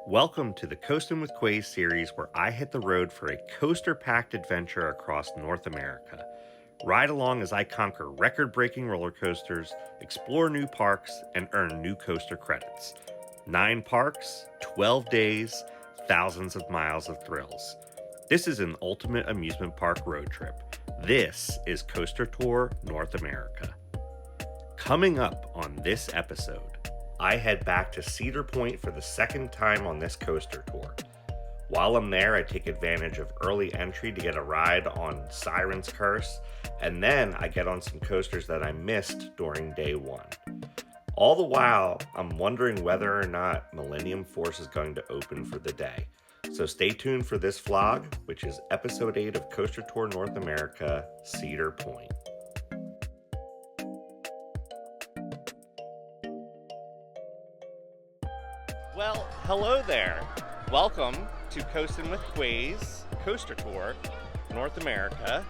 Welcome to the Coastin With Quayz series, where I hit the road for a coaster-packed adventure across North America. Ride along as I conquer record-breaking roller coasters, explore new parks, and earn new coaster credits. 9 parks, 12 days, thousands of miles of thrills. This is an ultimate amusement park road trip. This is Coaster Tour North America. Coming up on this episode, I head back to Cedar Point for the second time on this coaster tour. While I'm there, I take advantage of early entry to get a ride on Siren's Curse, and then I get on some coasters that I missed during day one. All the while, I'm wondering whether or not Millennium Force is going to open for the day. So stay tuned for this vlog, which is episode 8 of Coaster Tour North America, Cedar Point. Well, hello there. Welcome to Coastin With Quayz, Coaster Tour, North America,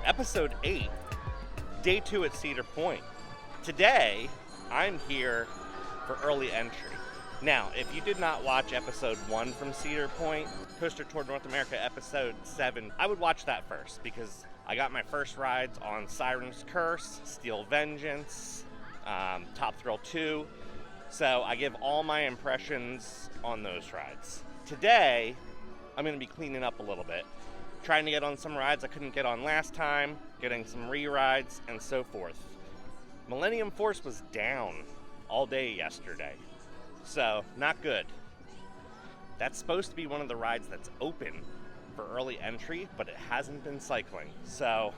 Episode 8, Day 2 at Cedar Point. Today, I'm here for early entry. Now, if you did not watch Episode 1 from Cedar Point, Coaster Tour North America, Episode 7, I would watch that first because I got my first rides on Siren's Curse, Steel Vengeance, Top Thrill 2, so I give all my impressions on those rides. Today, I'm going to be cleaning up a little bit, trying to get on some rides I couldn't get on last time, getting some re-rides, and so forth. Millennium Force was down all day yesterday, so not good. That's supposed to be one of the rides that's open for early entry, but it hasn't been cycling, so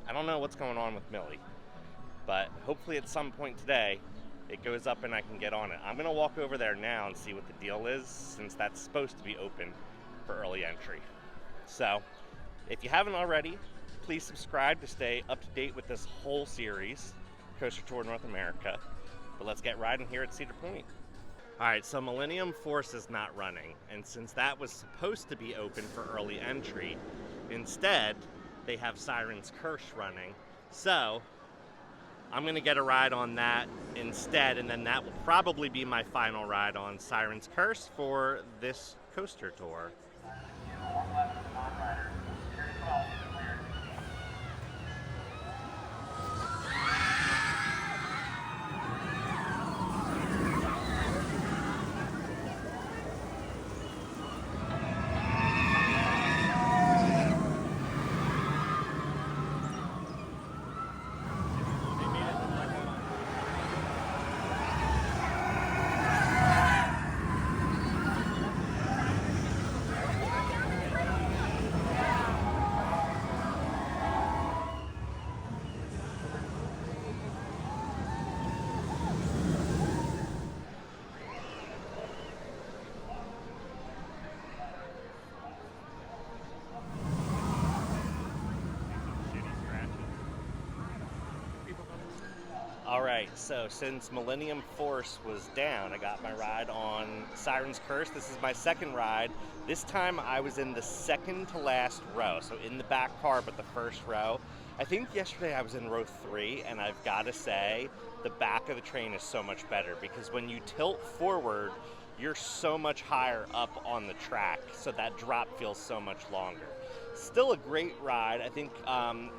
I don't know what's going on with Millie, but hopefully at some point today, it goes up and I can get on it. I'm going to walk over there now and see what the deal is, since that's supposed to be open for early entry. So, if you haven't already, please subscribe to stay up to date with this whole series, Coaster Tour North America. But let's get riding here at Cedar Point. Alright, so Millennium Force is not running, and since that was supposed to be open for early entry, instead, they have Siren's Curse running. So, I'm going to get a ride on that instead, and then that will probably be my final ride on Siren's Curse for this coaster tour. Alright, so since Millennium Force was down, I got my ride on Siren's Curse. This is my second ride. This time I was in the second to last row, so in the back car, but the first row. I think yesterday I was in row 3, and I've got to say, the back of the train is so much better, because when you tilt forward, you're so much higher up on the track, so that drop feels so much longer. Still a great ride. I think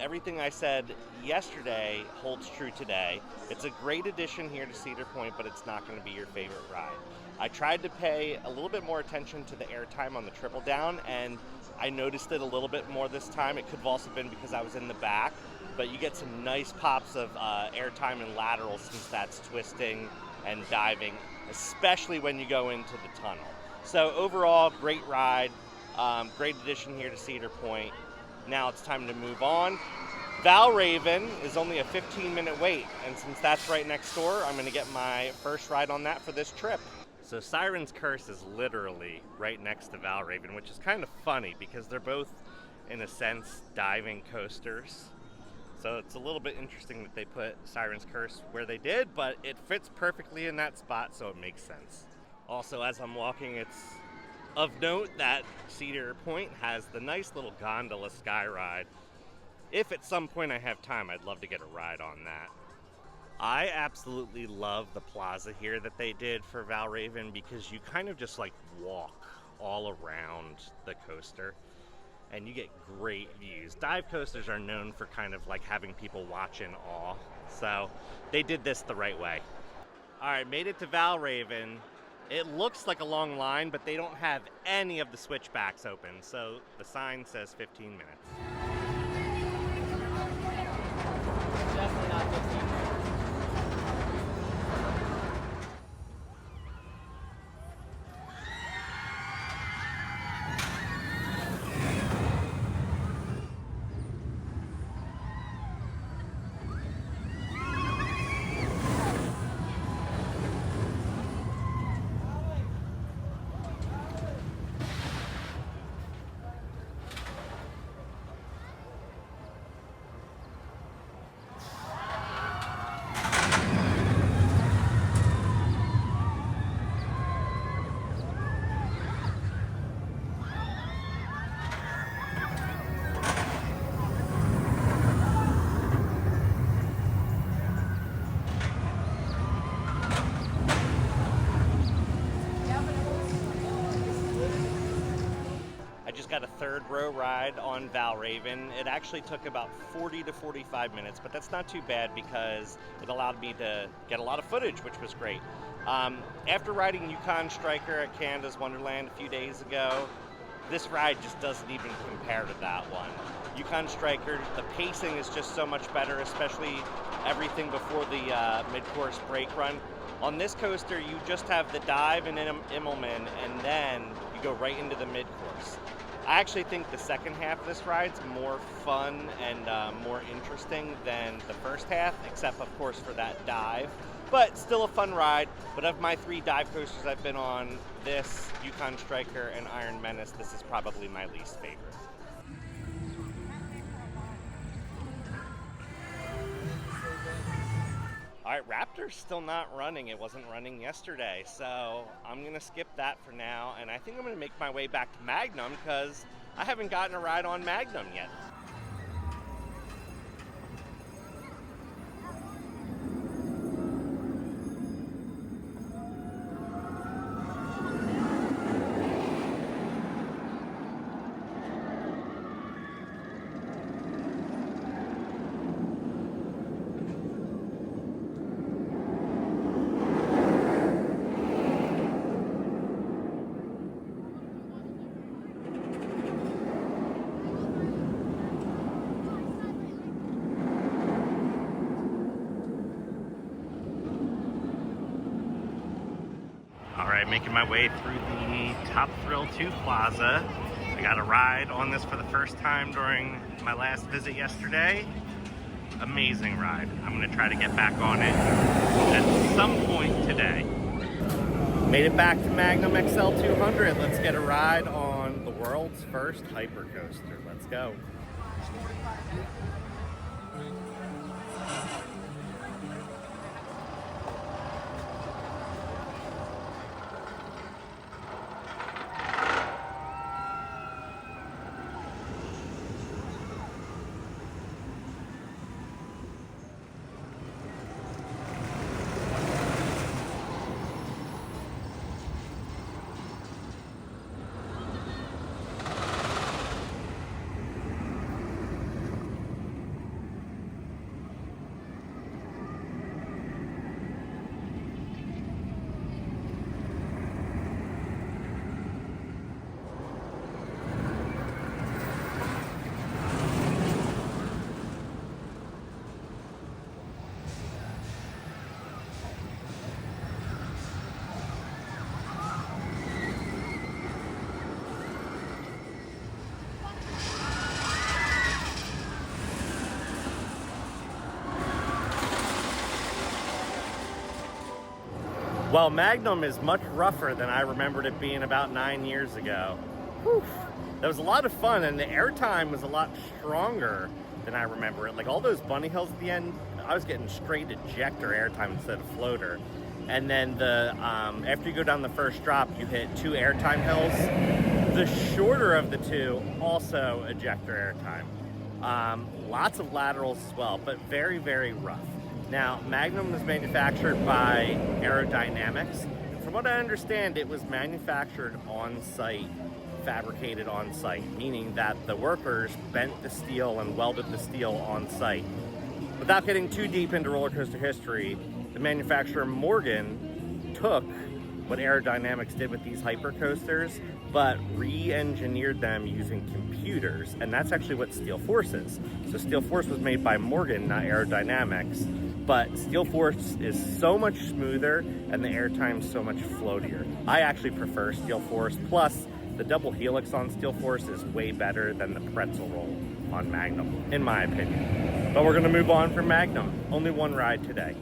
everything I said yesterday holds true today. It's a great addition here to Cedar Point, but it's not going to be your favorite ride. I tried to pay a little bit more attention to the airtime on the triple down, and I noticed it a little bit more this time. It could have also been because I was in the back, but you get some nice pops of airtime and laterals since that's twisting and diving, especially when you go into the tunnel. So overall, great ride. Great addition here to Cedar Point. Now it's time to move on. Valravn is only a 15-minute wait, and since that's right next door, I'm going to get my first ride on that for this trip. So Siren's Curse is literally right next to Valravn, which is kind of funny because they're both, in a sense, diving coasters. So it's a little bit interesting that they put Siren's Curse where they did, but it fits perfectly in that spot, so it makes sense. Also, as I'm walking, it's of note that Cedar Point has the nice little gondola sky ride. If at some point I have time, I'd love to get a ride on that. I absolutely love the plaza here that they did for Valravn because you kind of just like walk all around the coaster and you get great views. Dive coasters are known for kind of like having people watch in awe, so they did this the right way. All right, made it to Valravn. It looks like a long line, but they don't have any of the switchbacks open, so the sign says 15 minutes. Definitely not 15 minutes. Got a third row ride on Valravn. It actually took about 40 to 45 minutes, but that's not too bad because it allowed me to get a lot of footage, which was great. After riding Yukon Striker at Canada's Wonderland a few days ago, this ride just doesn't even compare to that one. Yukon Striker, the pacing is just so much better, especially everything before the mid-course brake run. On this coaster, you just have the dive in Immelman, and then you go right into the mid-course. I actually think the second half of this ride's more fun and more interesting than the first half, except of course for that dive. But still a fun ride. But of my 3 dive coasters I've been on, this, Yukon Striker, and Iron Menace, this is probably my least favorite. All right, Raptor's still not running. It wasn't running yesterday, so I'm gonna skip that for now, and I think I'm gonna make my way back to Magnum because I haven't gotten a ride on Magnum yet. Making my way through the Top Thrill 2 Plaza. I got a ride on this for the first time during my last visit yesterday. Amazing ride. I'm going to try to get back on it at some point today. Made it back to Magnum XL-200. Let's get a ride on the world's first hypercoaster. Let's go. Well, Magnum is much rougher than I remembered it being about 9 years ago. Whew. That was a lot of fun, and the airtime was a lot stronger than I remember it. Like all those bunny hills at the end, I was getting straight ejector airtime instead of floater. And then the after you go down the first drop, you hit 2 airtime hills. The shorter of the 2, also ejector airtime. Lots of laterals as well, but very, very rough. Now, Magnum was manufactured by Aerodynamics. From what I understand, it was manufactured on site, fabricated on site, meaning that the workers bent the steel and welded the steel on site. Without getting too deep into roller coaster history, the manufacturer Morgan took what Aerodynamics did with these hypercoasters, but re-engineered them using computers, and that's actually what Steel Force is. So Steel Force was made by Morgan, not Aerodynamics, but Steel Force is so much smoother and the airtime's so much floatier. I actually prefer Steel Force, plus the double helix on Steel Force is way better than the pretzel roll on Magnum, in my opinion. But we're gonna move on from Magnum. Only one ride today.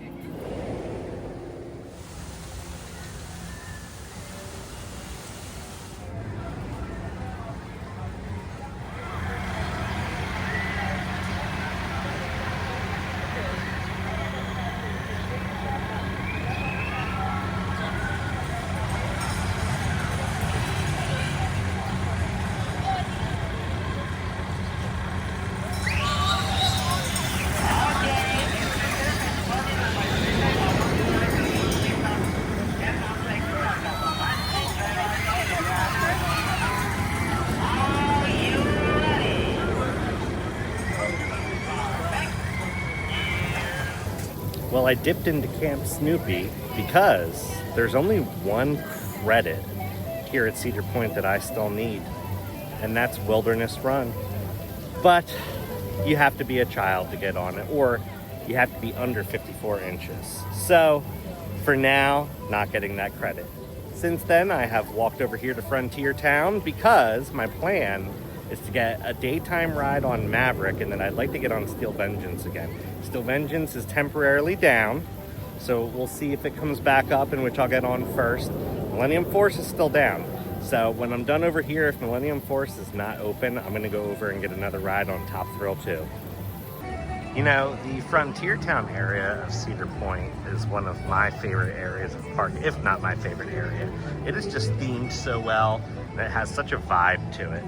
Well, I dipped into Camp Snoopy because there's only one credit here at Cedar Point that I still need, and that's Wilderness Run. But you have to be a child to get on it, or you have to be under 54 inches. So for now, not getting that credit. Since then, I have walked over here to Frontier Town because my plan is to get a daytime ride on Maverick, and then I'd like to get on Steel Vengeance again. Steel Vengeance is temporarily down, so we'll see if it comes back up, in which I'll get on first. Millennium Force is still down. So when I'm done over here, if Millennium Force is not open, I'm gonna go over and get another ride on Top Thrill 2. You know, the Frontier Town area of Cedar Point is one of my favorite areas of the park, if not my favorite area. It is just themed so well, and it has such a vibe to it.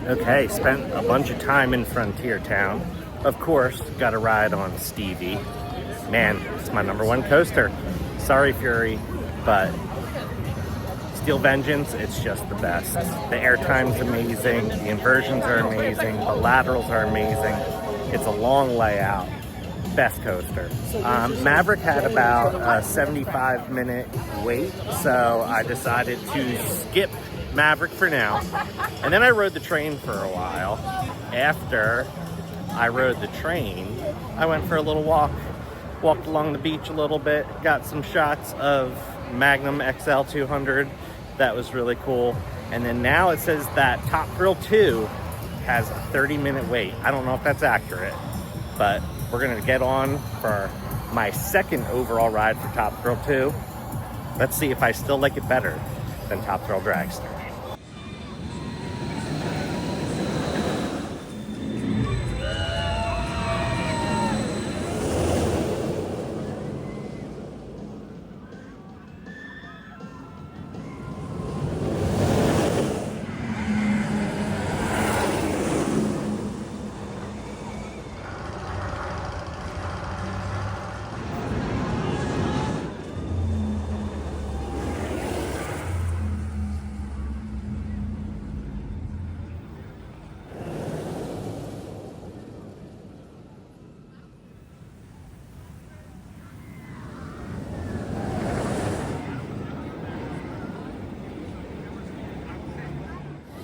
Okay, spent a bunch of time in Frontier Town. Of course, got a ride on Stevie. Man, it's my #1 coaster. Sorry, Fury, but Steel Vengeance, it's just the best. The airtime's amazing, the inversions are amazing, the laterals are amazing. It's a long layout. Best coaster. Maverick had about a 75-minute wait, so I decided to skip Maverick for now. And then I rode the train for a while. After I rode the train, I went for a little walk. Walked along the beach a little bit, got some shots of Magnum XL-200. That was really cool. And then now it says that Top Thrill 2 has a 30-minute wait. I don't know if that's accurate, but we're gonna get on for my second overall ride for Top Thrill 2. Let's see if I still like it better than Top Thrill Dragster.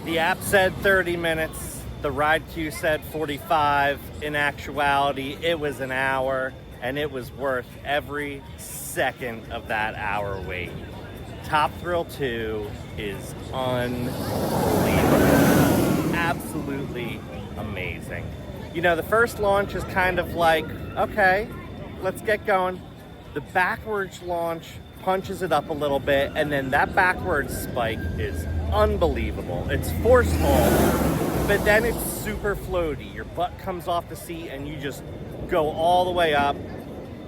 The app said 30 minutes. The ride queue said 45. In actuality, it was an hour, and it was worth every second of that hour wait. Top Thrill 2 is unbelievable. Absolutely amazing. You know, the first launch is kind of like, okay, let's get going. The backwards launch punches it up a little bit, and then that backwards spike is unbelievable. It's forceful, but then it's super floaty. Your butt comes off the seat and you just go all the way up.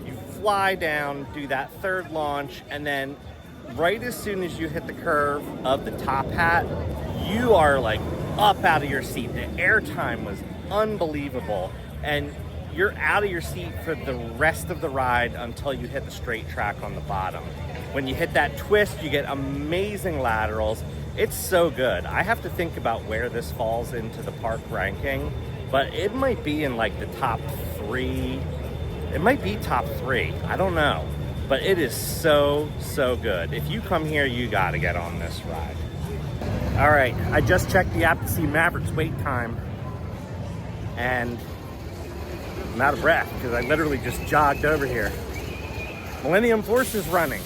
You fly down, do that third launch, and then right as soon as you hit the curve of the top hat, you are like up out of your seat. The airtime was unbelievable, and you're out of your seat for the rest of the ride until you hit the straight track on the bottom. When you hit that twist, you get amazing laterals. It's so good. I have to think about where this falls into the park ranking, but it might be in like the top 3. It might be top 3. I don't know. But it is so, so good. If you come here, you gotta get on this ride. All right, I just checked the app to see Maverick's wait time, and I'm out of breath because I literally just jogged over here. Millennium Force is running.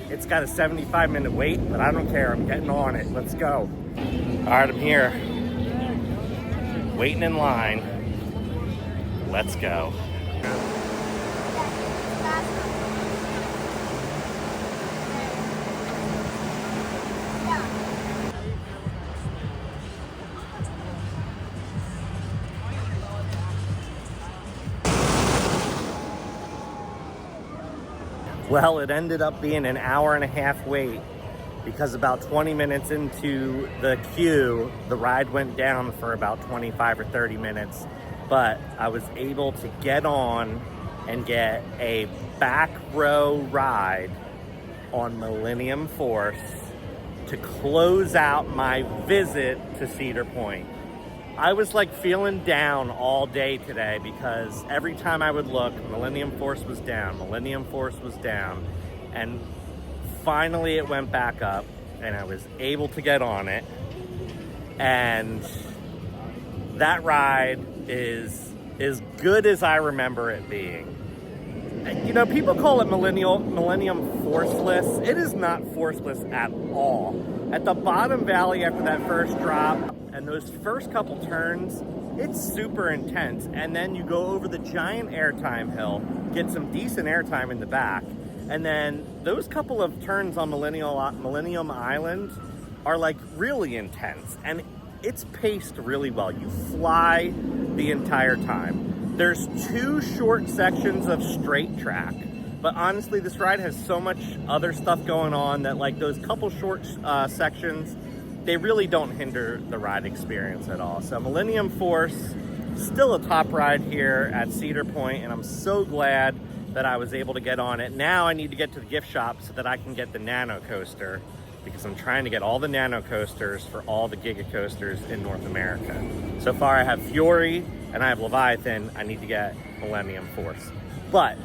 It's got a 75-minute wait, but I don't care. I'm getting on it. Let's go. All right, I'm here. Waiting in line. Let's go. Well, it ended up being an hour and a half wait because about 20 minutes into the queue, the ride went down for about 25 or 30 minutes. But I was able to get on and get a back row ride on Millennium Force to close out my visit to Cedar Point. I was like feeling down all day today because every time I would look, Millennium Force was down, Millennium Force was down. And finally it went back up and I was able to get on it. And that ride is as good as I remember it being. You know, people call it Millennium Forceless. It is not forceless at all. At the bottom valley after that first drop and those first couple turns, it's super intense. And then you go over the giant airtime hill, get some decent airtime in the back. And then those couple of turns on Millennium Island are like really intense. And it's paced really well. You fly the entire time. There's 2 short sections of straight track, but honestly, this ride has so much other stuff going on that like those couple short sections, they really don't hinder the ride experience at all. So Millennium Force, still a top ride here at Cedar Point, and I'm so glad that I was able to get on it. Now I need to get to the gift shop so that I can get the Nano Coaster, because I'm trying to get all the Nano Coasters for all the Giga Coasters in North America. So far I have Fury and I have Leviathan. I need to get Millennium Force. But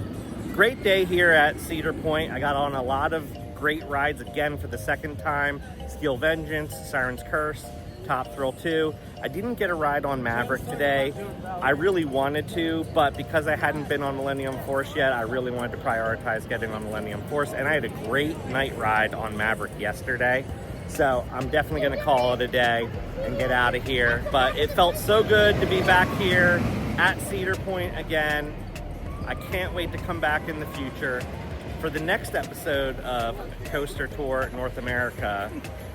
great day here at Cedar Point. I got on a lot of great rides again for the second time. Steel Vengeance, Siren's Curse, Top Thrill 2. I didn't get a ride on Maverick today. I really wanted to, but because I hadn't been on Millennium Force yet, I really wanted to prioritize getting on Millennium Force, and I had a great night ride on Maverick yesterday. So I'm definitely gonna call it a day and get out of here. But it felt so good to be back here at Cedar Point again. I can't wait to come back in the future. For the next episode of Coaster Tour North America,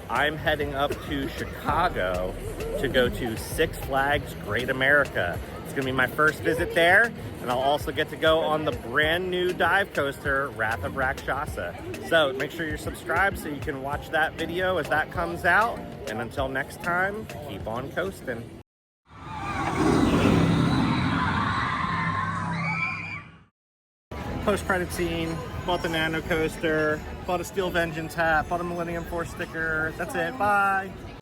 I'm heading up to Chicago to go to Six Flags Great America. It's gonna be my first visit there, and I'll also get to go on the brand new dive coaster, Wrath of Rakshasa. So make sure you're subscribed so you can watch that video as that comes out. And until next time, keep on coasting. Post-credit scene, bought the Nano Coaster, bought a Steel Vengeance hat, bought a Millennium Force sticker. That's it, bye.